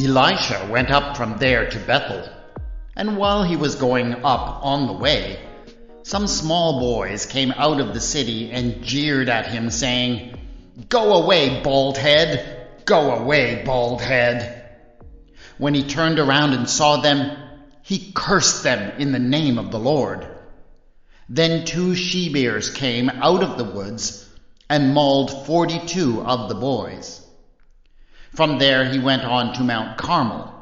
Elisha went up from there to Bethel, and while he was going up on the way, some small boys came out of the city and jeered at him, saying, "Go away, bald head! Go away, bald head!" When he turned around and saw them, he cursed them in the name of the Lord. Then 2 she-bears came out of the woods and mauled 42 of the boys. From there he went on to Mount Carmel,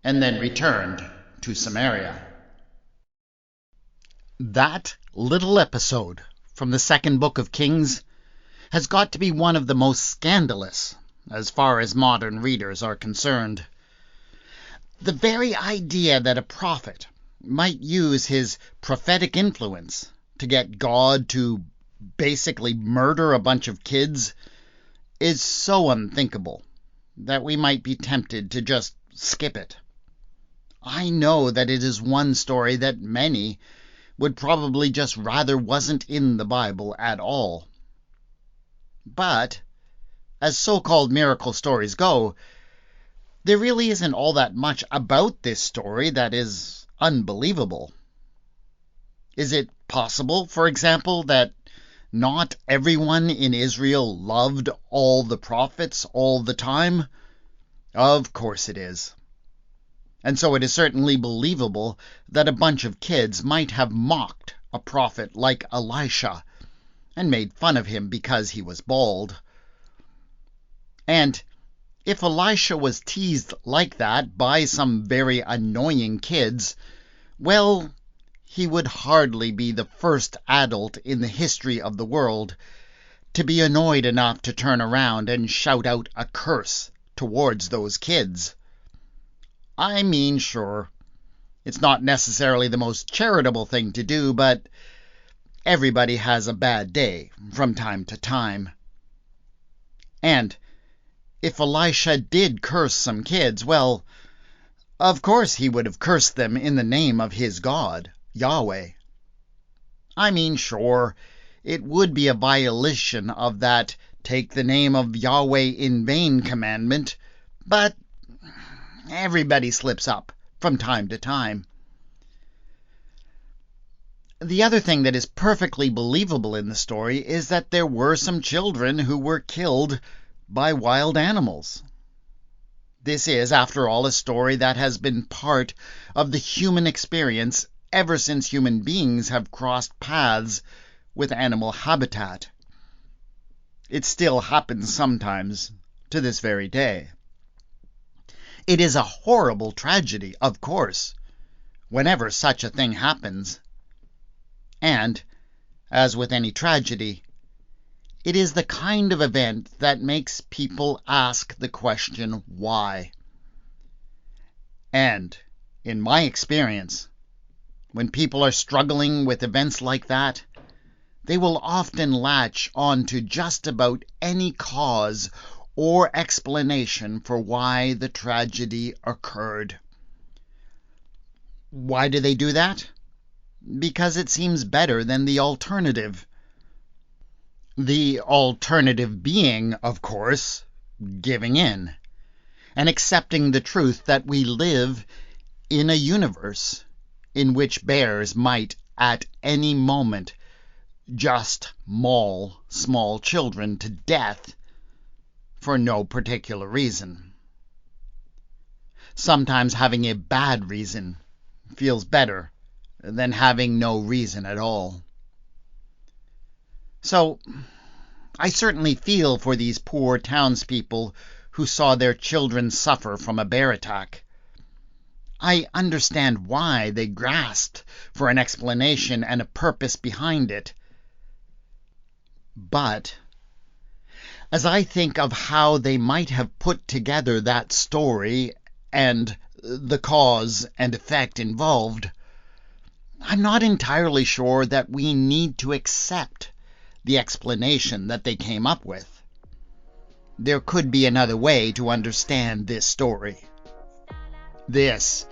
and then returned to Samaria. That little episode from the second book of Kings has got to be one of the most scandalous as far as modern readers are concerned. The very idea that a prophet might use his prophetic influence to get God to basically murder a bunch of kids is so unthinkable that we might be tempted to just skip it. I know that it is one story that many would probably just rather wasn't in the Bible at all. But, as so-called miracle stories go, there really isn't all that much about this story that is unbelievable. Is it possible, for example, that not everyone in Israel loved all the prophets all the time? Of course it is. And so it is certainly believable that a bunch of kids might have mocked a prophet like Elisha and made fun of him because he was bald. And if Elisha was teased like that by some very annoying kids, well, he would hardly be the first adult in the history of the world to be annoyed enough to turn around and shout out a curse towards those kids. I mean, sure, it's not necessarily the most charitable thing to do, but everybody has a bad day from time to time. And if Elisha did curse some kids, well, of course he would have cursed them in the name of his God, Yahweh. I mean, sure, it would be a violation of that take the name of Yahweh in vain commandment, but everybody slips up from time to time. The other thing that is perfectly believable in the story is that there were some children who were killed by wild animals. This is, after all, a story that has been part of the human experience ever since human beings have crossed paths with animal habitat. It still happens sometimes to this very day. It is a horrible tragedy, of course, whenever such a thing happens. And, as with any tragedy, it is the kind of event that makes people ask the question, why? And, in my experience, when people are struggling with events like that, they will often latch on to just about any cause or explanation for why the tragedy occurred. Why do they do that? Because it seems better than the alternative. The alternative being, of course, giving in and accepting the truth that we live in a universe in which bears might at any moment just maul small children to death for no particular reason. Sometimes having a bad reason feels better than having no reason at all. So, I certainly feel for these poor townspeople who saw their children suffer from a bear attack. I understand why they grasped for an explanation and a purpose behind it. But, as I think of how they might have put together that story and the cause and effect involved, I'm not entirely sure that we need to accept the explanation that they came up with. There could be another way to understand this story. This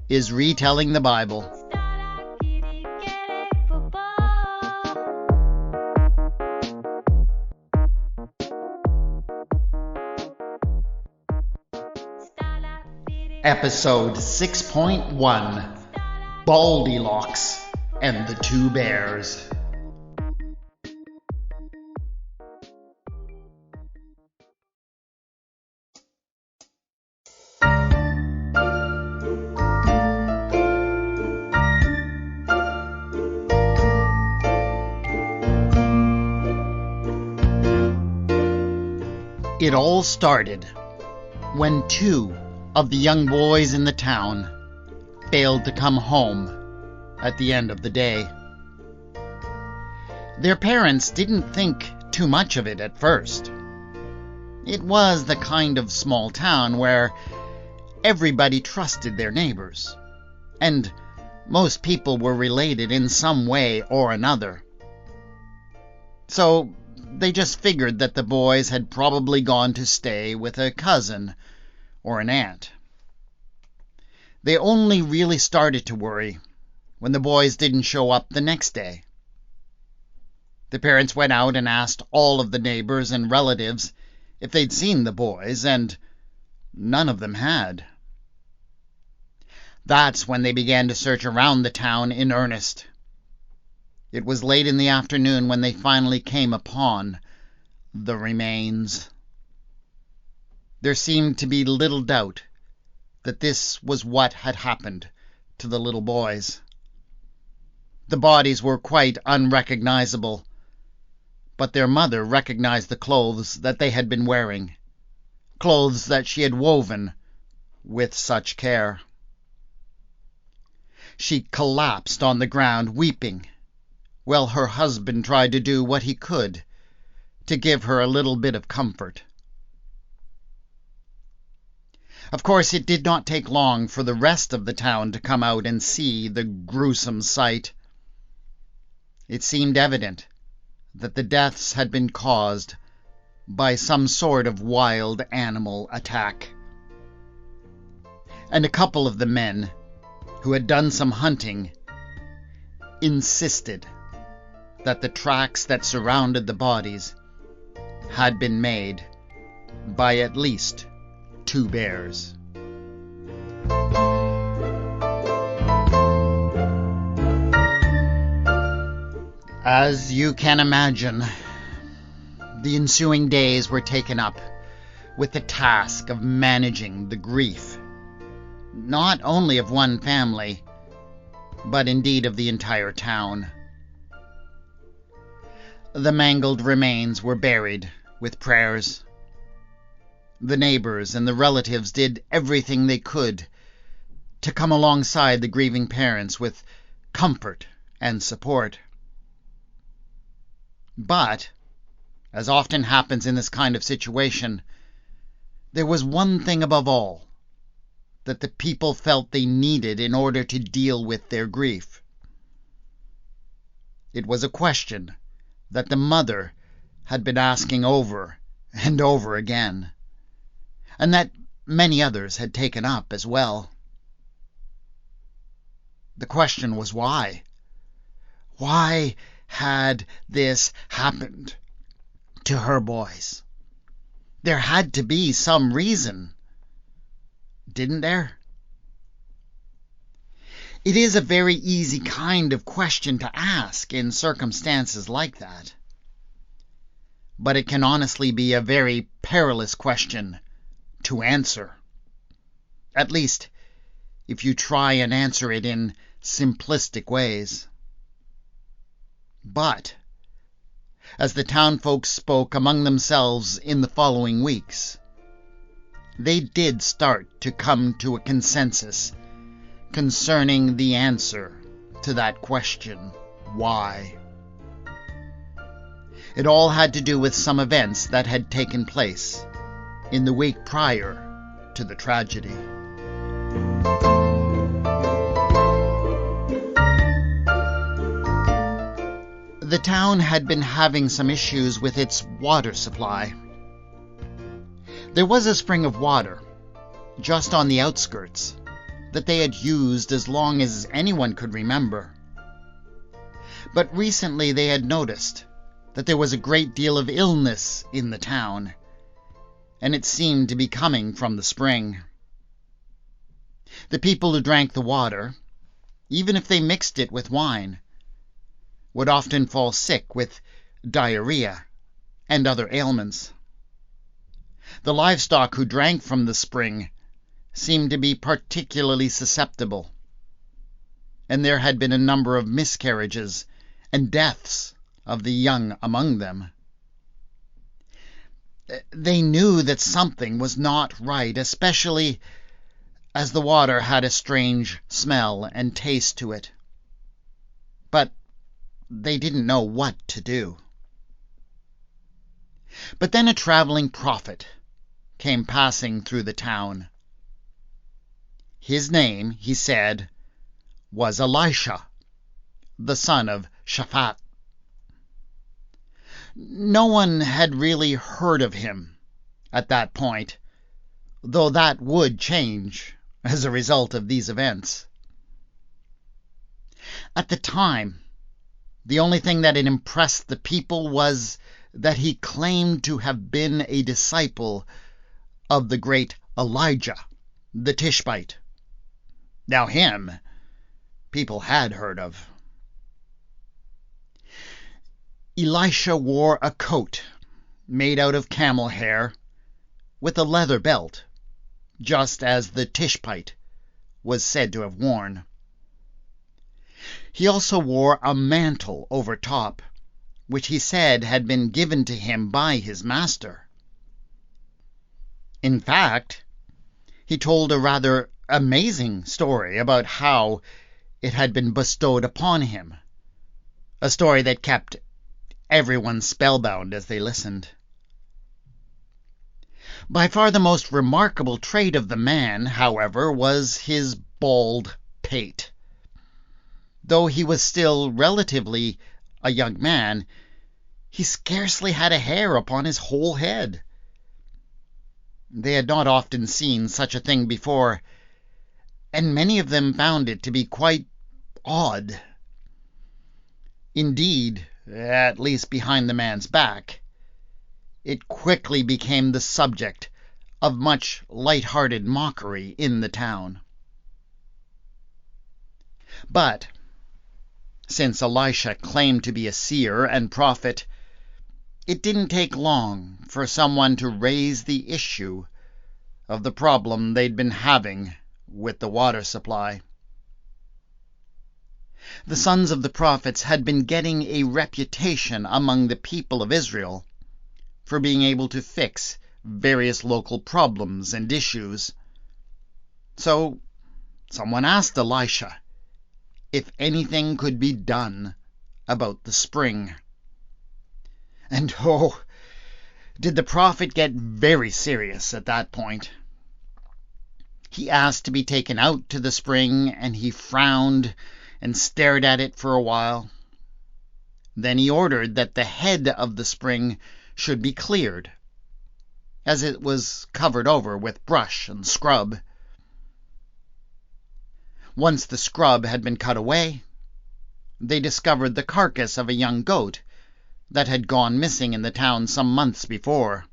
is Retelling the Bible. Episode 6.1 Baldilocks and the Two Bears. It all started when two of the young boys in the town failed to come home at the end of the day. Their parents didn't think too much of it at first. It was the kind of small town where everybody trusted their neighbors, and most people were related in some way or another. So they just figured that the boys had probably gone to stay with a cousin or an aunt. They only really started to worry when the boys didn't show up the next day. The parents went out and asked all of the neighbors and relatives if they'd seen the boys, and none of them had. That's when they began to search around the town in earnest. It was late in the afternoon when they finally came upon the remains. There seemed to be little doubt that this was what had happened to the little boys. The bodies were quite unrecognizable, but their mother recognized the clothes that they had been wearing, clothes that she had woven with such care. She collapsed on the ground, weeping, while her husband tried to do what he could to give her a little bit of comfort. Of course, it did not take long for the rest of the town to come out and see the gruesome sight. It seemed evident that the deaths had been caused by some sort of wild animal attack. And a couple of the men who had done some hunting insisted that the tracks that surrounded the bodies had been made by at least two bears. As you can imagine, the ensuing days were taken up with the task of managing the grief, not only of one family, but indeed of the entire town. The mangled remains were buried with prayers. The neighbors and the relatives did everything they could to come alongside the grieving parents with comfort and support. But, as often happens in this kind of situation, there was one thing above all that the people felt they needed in order to deal with their grief. It was a question that the mother had been asking over and over again, and that many others had taken up as well. The question was why? Why had this happened to her boys? There had to be some reason, didn't there? It is a very easy kind of question to ask in circumstances like that. But it can honestly be a very perilous question to answer. At least, if you try and answer it in simplistic ways. But, as the townfolk spoke among themselves in the following weeks, they did start to come to a consensus concerning the answer to that question, why? It all had to do with some events that had taken place in the week prior to the tragedy. The town had been having some issues with its water supply. There was a spring of water just on the outskirts that they had used as long as anyone could remember. But recently they had noticed that there was a great deal of illness in the town, and it seemed to be coming from the spring. The people who drank the water, even if they mixed it with wine, would often fall sick with diarrhea and other ailments. The livestock who drank from the spring seemed to be particularly susceptible, and there had been a number of miscarriages and deaths of the young among them. They knew that something was not right, especially as the water had a strange smell and taste to it. But they didn't know what to do. But then a traveling prophet came passing through the town. His name, he said, was Elisha, the son of Shaphat. No one had really heard of him at that point, though that would change as a result of these events. At the time, the only thing that had impressed the people was that he claimed to have been a disciple of the great Elijah, the Tishbite. Now him, people had heard of. Elisha wore a coat made out of camel hair with a leather belt, just as the Tishbite was said to have worn. He also wore a mantle over top, which he said had been given to him by his master. In fact, he told a rather amazing story about how it had been bestowed upon him, a story that kept everyone spellbound as they listened. By far the most remarkable trait of the man, however, was his bald pate. Though he was still relatively a young man, he scarcely had a hair upon his whole head. They had not often seen such a thing before, and many of them found it to be quite odd. Indeed, at least behind the man's back, it quickly became the subject of much light-hearted mockery in the town. But since Elisha claimed to be a seer and prophet, it didn't take long for someone to raise the issue of the problem they'd been having with the water supply. The sons of the prophets had been getting a reputation among the people of Israel for being able to fix various local problems and issues. So someone asked Elisha if anything could be done about the spring. And did the prophet get very serious at that point. He asked to be taken out to the spring, and he frowned and stared at it for a while. Then he ordered that the head of the spring should be cleared, as it was covered over with brush and scrub. Once the scrub had been cut away, they discovered the carcass of a young goat that had gone missing in the town some months before.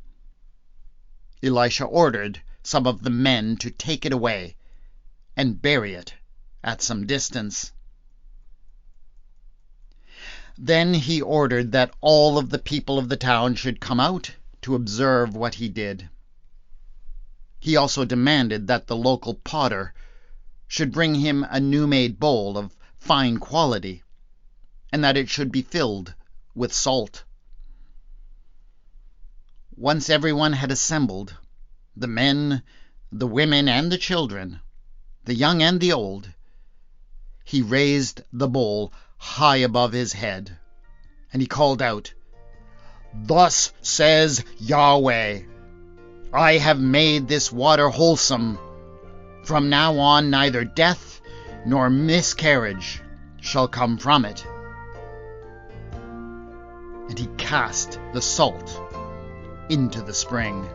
Elisha ordered some of the men to take it away and bury it at some distance. Then he ordered that all of the people of the town should come out to observe what he did. He also demanded that the local potter should bring him a new-made bowl of fine quality, and that it should be filled with salt. Once everyone had assembled, the men, the women, and the children, the young and the old, he raised the bowl high above his head, and he called out, "Thus says Yahweh, I have made this water wholesome. From now on neither death nor miscarriage shall come from it." And he cast the salt into the spring.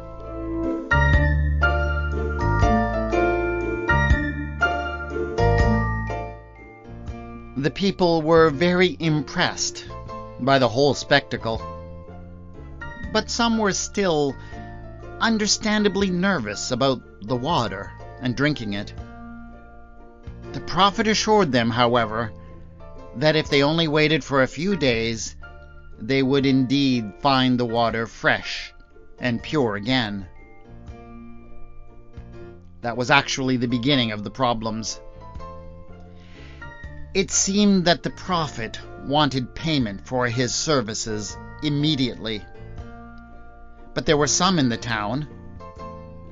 The people were very impressed by the whole spectacle, but some were still understandably nervous about the water and drinking it. The prophet assured them, however, that if they only waited for a few days, they would indeed find the water fresh and pure again. That was actually the beginning of the problems. It seemed that the prophet wanted payment for his services immediately. But there were some in the town,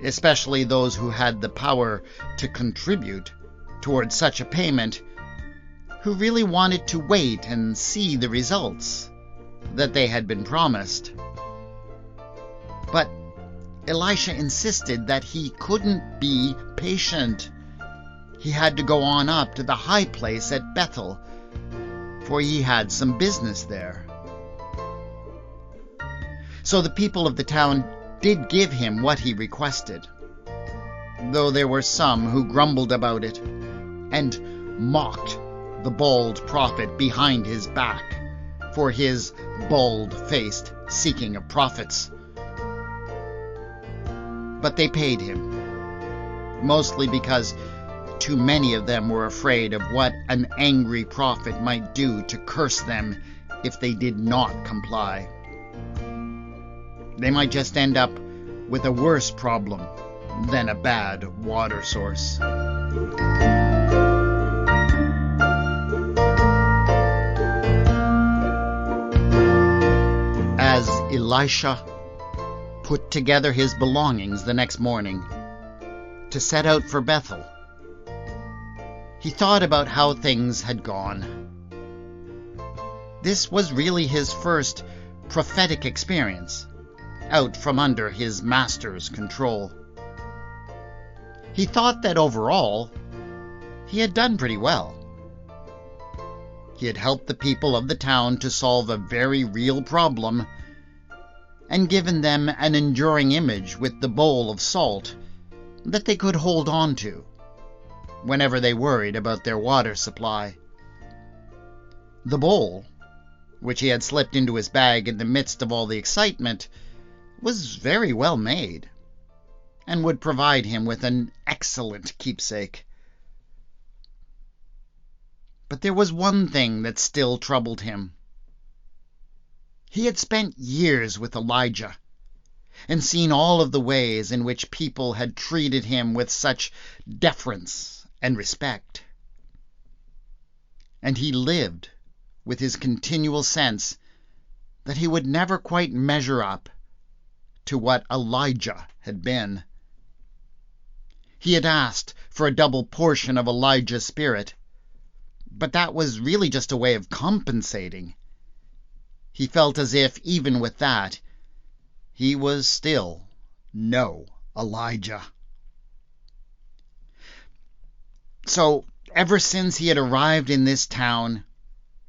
especially those who had the power to contribute towards such a payment, who really wanted to wait and see the results that they had been promised. But Elisha insisted that he couldn't be patient. He had to go on up to the high place at Bethel, for he had some business there. So the people of the town did give him what he requested, though there were some who grumbled about it and mocked the bold prophet behind his back for his bold-faced seeking of prophets. But they paid him, mostly because too many of them were afraid of what an angry prophet might do to curse them if they did not comply. They might just end up with a worse problem than a bad water source. As Elisha put together his belongings the next morning to set out for Bethel, he thought about how things had gone. This was really his first prophetic experience, out from under his master's control. He thought that overall, he had done pretty well. He had helped the people of the town to solve a very real problem and given them an enduring image with the bowl of salt that they could hold on to whenever they worried about their water supply. The bowl, which he had slipped into his bag in the midst of all the excitement, was very well made and would provide him with an excellent keepsake. But there was one thing that still troubled him. He had spent years with Elijah and seen all of the ways in which people had treated him with such deference and respect. And he lived with his continual sense that he would never quite measure up to what Elijah had been. He had asked for a double portion of Elijah's spirit, but that was really just a way of compensating. He felt as if, even with that, he was still no Elijah. So, ever since he had arrived in this town,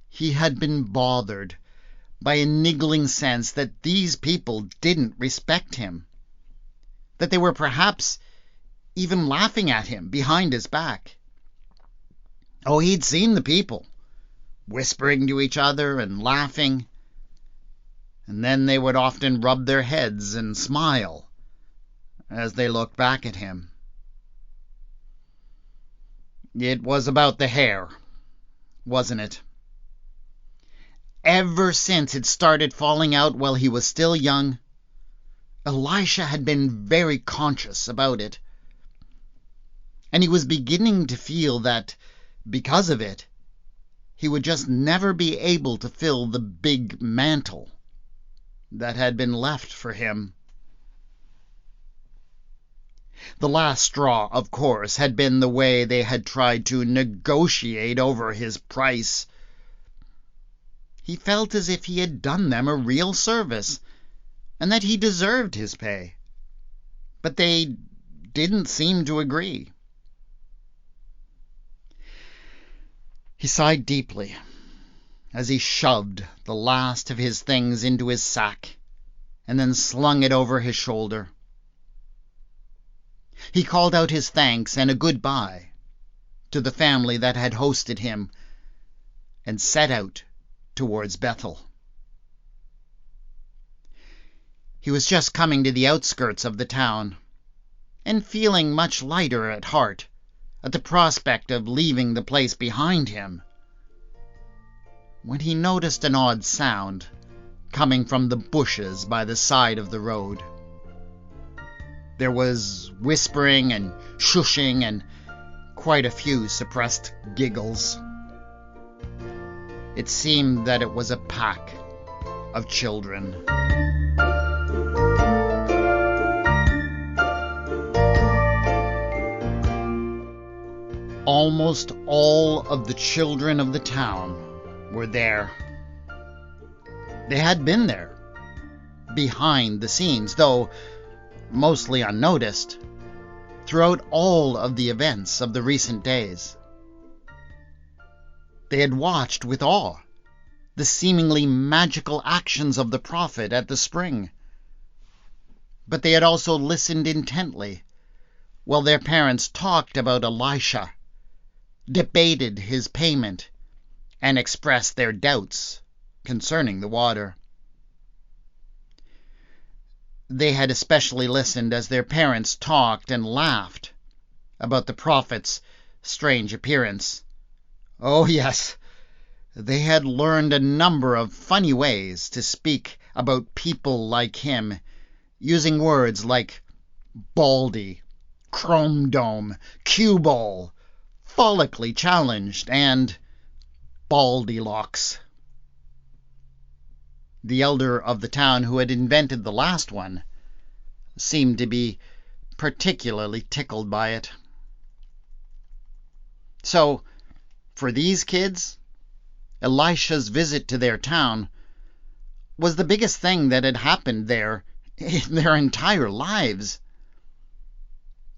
he had been bothered by a niggling sense that these people didn't respect him, that they were perhaps even laughing at him behind his back. Oh, he'd seen the people, whispering to each other and laughing, and then they would often rub their heads and smile as they looked back at him. It was about the hair, wasn't it? Ever since it started falling out while he was still young, Elisha had been very conscious about it. And he was beginning to feel that, because of it, he would just never be able to fill the big mantle that had been left for him. The last straw, of course, had been the way they had tried to negotiate over his price. He felt as if he had done them a real service, and that he deserved his pay. But they didn't seem to agree. He sighed deeply as he shoved the last of his things into his sack and then slung it over his shoulder. He called out his thanks and a goodbye to the family that had hosted him and set out towards Bethel. He was just coming to the outskirts of the town and feeling much lighter at heart at the prospect of leaving the place behind him, when he noticed an odd sound coming from the bushes by the side of the road. There was whispering and shushing and quite a few suppressed giggles. It seemed that it was a pack of children. Almost all of the children of the town were there. They had been there, behind the scenes, though mostly unnoticed, throughout all of the events of the recent days. They had watched with awe the seemingly magical actions of the prophet at the spring. But they had also listened intently while their parents talked about Elisha, debated his payment, and expressed their doubts concerning the water. They had especially listened as their parents talked and laughed about the prophet's strange appearance. Oh yes, they had learned a number of funny ways to speak about people like him, using words like baldy, chrome dome, cue ball, follically challenged, and Baldilocks. The elder of the town who had invented the last one seemed to be particularly tickled by it. So, for these kids, Elisha's visit to their town was the biggest thing that had happened there in their entire lives.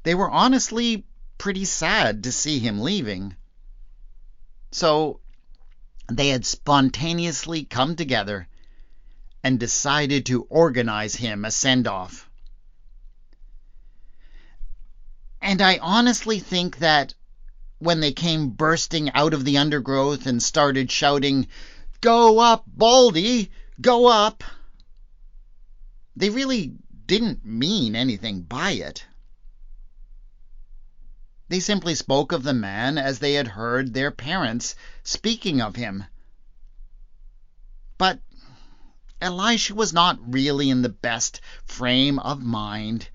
They were honestly pretty sad to see him leaving. So they had spontaneously come together and decided to organize him a send-off. And I honestly think that when they came bursting out of the undergrowth and started shouting, "Go up, Baldy! Go up!" they really didn't mean anything by it. They simply spoke of the man as they had heard their parents speaking of him. But Elisha was not really in the best frame of mind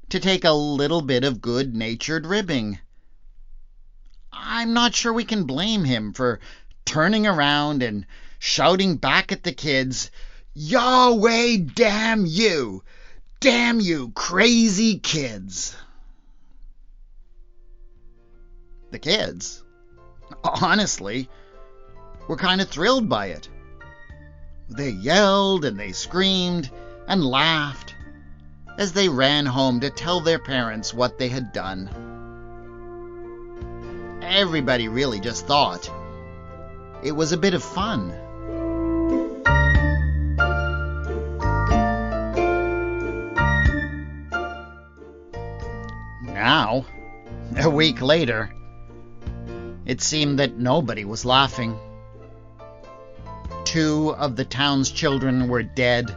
to take a little bit of good-natured ribbing. I'm not sure we can blame him for turning around and shouting back at the kids, "Yahweh, damn you! Damn you, crazy kids!" The kids, honestly, were kind of thrilled by it. They yelled and they screamed and laughed as they ran home to tell their parents what they had done. Everybody really just thought it was a bit of fun. Now, a week later, it seemed that nobody was laughing. 2 of the town's children were dead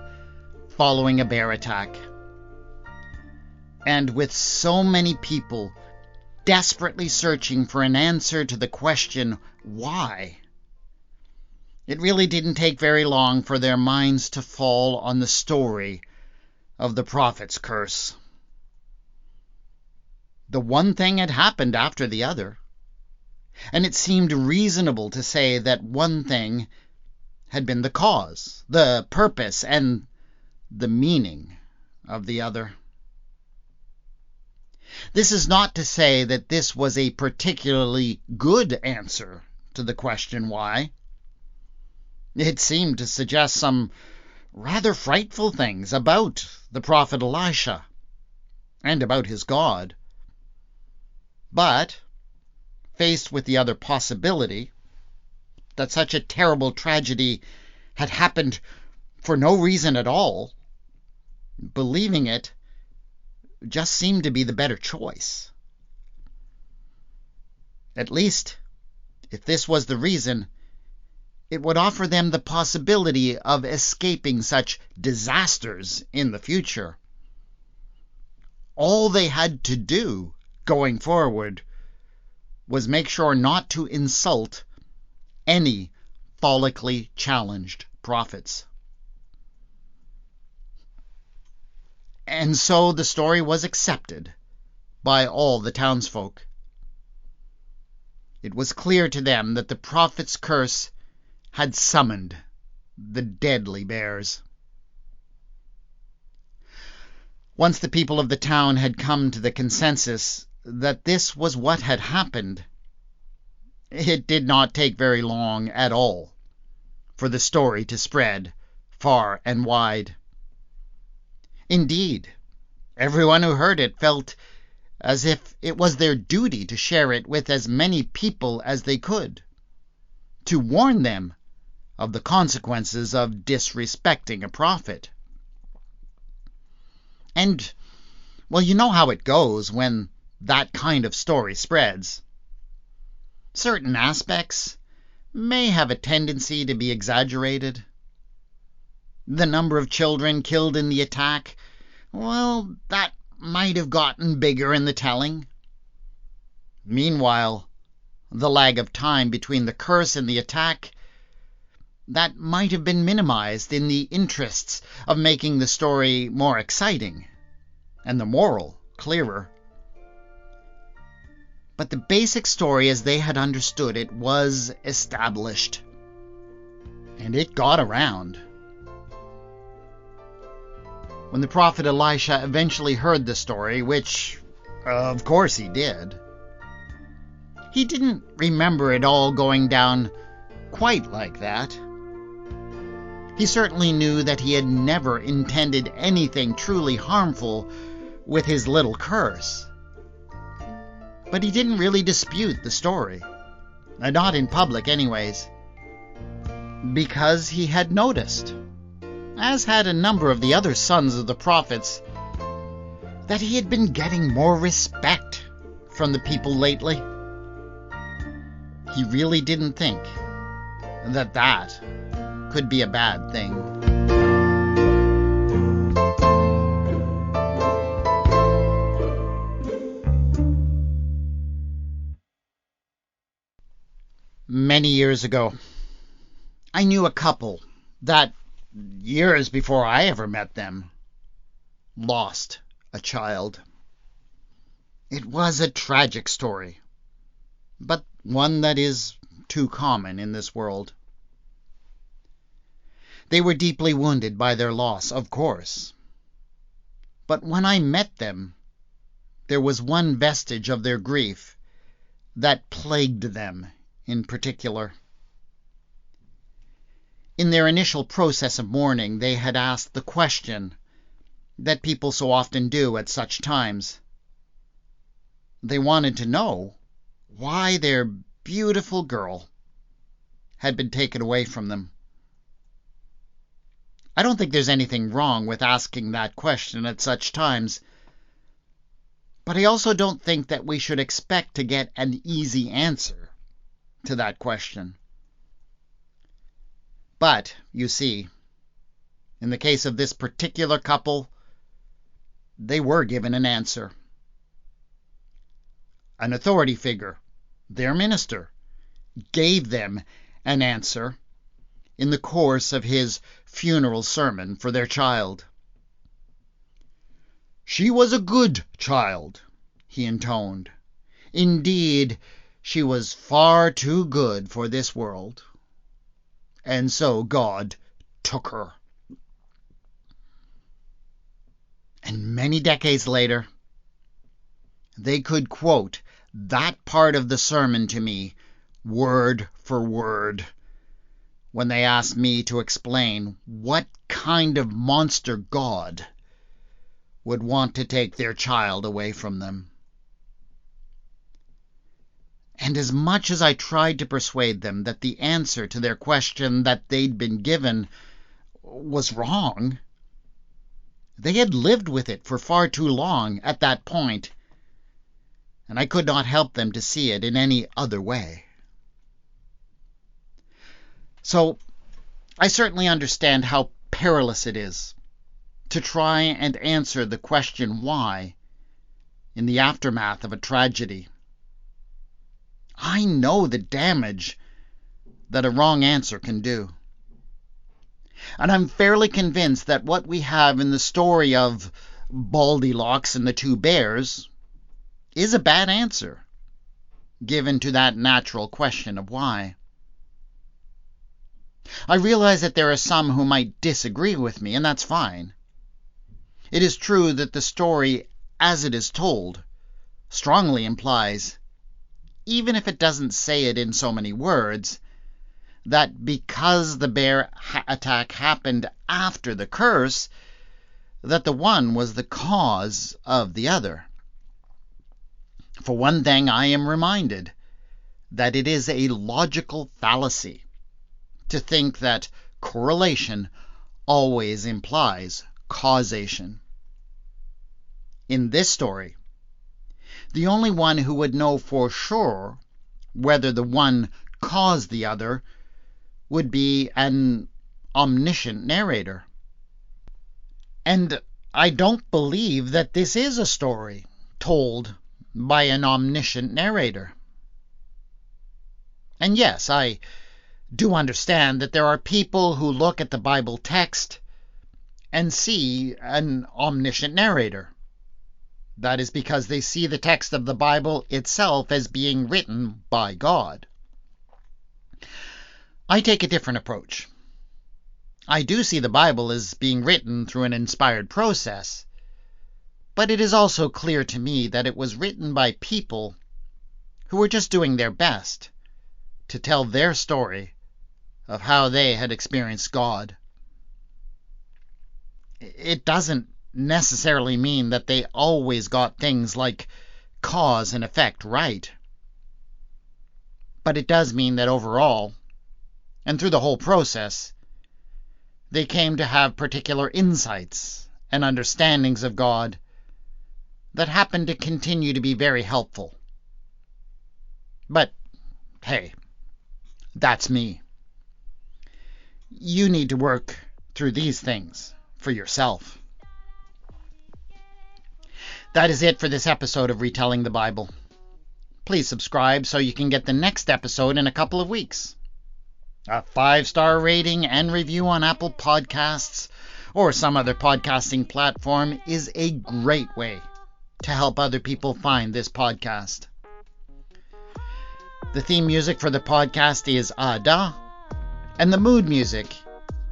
following a bear attack. And with so many people desperately searching for an answer to the question, why, it really didn't take very long for their minds to fall on the story of the prophet's curse. The one thing had happened after the other, and it seemed reasonable to say that one thing had been the cause, the purpose, and the meaning of the other. This is not to say that this was a particularly good answer to the question why. It seemed to suggest some rather frightful things about the prophet Elisha and about his God. But, faced with the other possibility that such a terrible tragedy had happened for no reason at all, believing it just seemed to be the better choice. At least, if this was the reason, it would offer them the possibility of escaping such disasters in the future. All they had to do, going forward, was make sure not to insult any follically challenged prophets. And so the story was accepted by all the townsfolk. It was clear to them that the prophet's curse had summoned the deadly bears. Once the people of the town had come to the consensus that this was what had happened, it did not take very long at all for the story to spread far and wide. Indeed, everyone who heard it felt as if it was their duty to share it with as many people as they could, to warn them of the consequences of disrespecting a prophet. And, well, you know how it goes when that kind of story spreads. Certain aspects may have a tendency to be exaggerated. The number of children killed in the attack, well, that might have gotten bigger in the telling. Meanwhile, the lag of time between the curse and the attack, that might have been minimized in the interests of making the story more exciting and the moral clearer. But the basic story as they had understood it was established, and it got around. When the prophet Elisha eventually heard the story, which, of course, he did, he didn't remember it all going down quite like that. He certainly knew that he had never intended anything truly harmful with his little curse. But he didn't really dispute the story, not in public anyways, because he had noticed, as had a number of the other sons of the prophets, that he had been getting more respect from the people lately. He really didn't think that that could be a bad thing. Many years ago, I knew a couple that, years before I ever met them, lost a child. It was a tragic story, but one that is too common in this world. They were deeply wounded by their loss, of course. But when I met them, there was one vestige of their grief that plagued them in particular. In their initial process of mourning, they had asked the question that people so often do at such times. They wanted to know why their beautiful girl had been taken away from them. I don't think there's anything wrong with asking that question at such times, but I also don't think that we should expect to get an easy answer to that question. But, you see, in the case of this particular couple, they were given an answer. An authority figure, their minister, gave them an answer in the course of his funeral sermon for their child. "She was a good child," he intoned. "Indeed, she was far too good for this world, and so God took her." And many decades later, they could quote that part of the sermon to me, word for word, when they asked me to explain what kind of monster God would want to take their child away from them. And as much as I tried to persuade them that the answer to their question that they'd been given was wrong, they had lived with it for far too long at that point, and I could not help them to see it in any other way. So, I certainly understand how perilous it is to try and answer the question why in the aftermath of a tragedy. I know the damage that a wrong answer can do. And I'm fairly convinced that what we have in the story of Baldilocks and the two bears is a bad answer given to that natural question of why. I realize that there are some who might disagree with me, and that's fine. It is true that the story, as it is told, strongly implies, even if it doesn't say it in so many words, that because the bear attack happened after the curse, that the one was the cause of the other. For one thing, I am reminded that it is a logical fallacy to think that correlation always implies causation. In this story, the only one who would know for sure whether the one caused the other would be an omniscient narrator. And I don't believe that this is a story told by an omniscient narrator. And yes, I do understand that there are people who look at the Bible text and see an omniscient narrator. That is because they see the text of the Bible itself as being written by God. I take a different approach. I do see the Bible as being written through an inspired process, but it is also clear to me that it was written by people who were just doing their best to tell their story of how they had experienced God. It doesn't necessarily mean that they always got things like cause and effect right, but it does mean that overall, and through the whole process, they came to have particular insights and understandings of God that happen to continue to be very helpful. But, hey, that's me. You need to work through these things for yourself. That is it for this episode of Retelling the Bible. Please subscribe so you can get the next episode in a couple of weeks. A 5-star rating and review on Apple Podcasts or some other podcasting platform is a great way to help other people find this podcast. The theme music for the podcast is Ada, and the mood music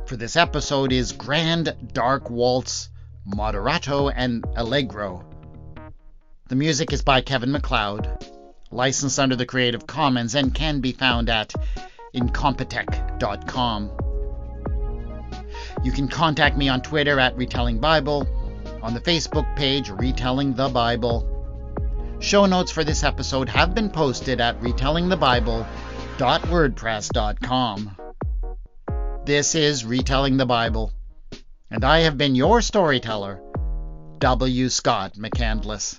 for this episode is Grand Dark Waltz, Moderato, and Allegro. The music is by Kevin MacLeod, licensed under the Creative Commons, and can be found at incompetech.com. You can contact me on Twitter at Retelling Bible, on the Facebook page Retelling the Bible. Show notes for this episode have been posted at retellingthebible.wordpress.com. This is Retelling the Bible, and I have been your storyteller, W. Scott McCandless.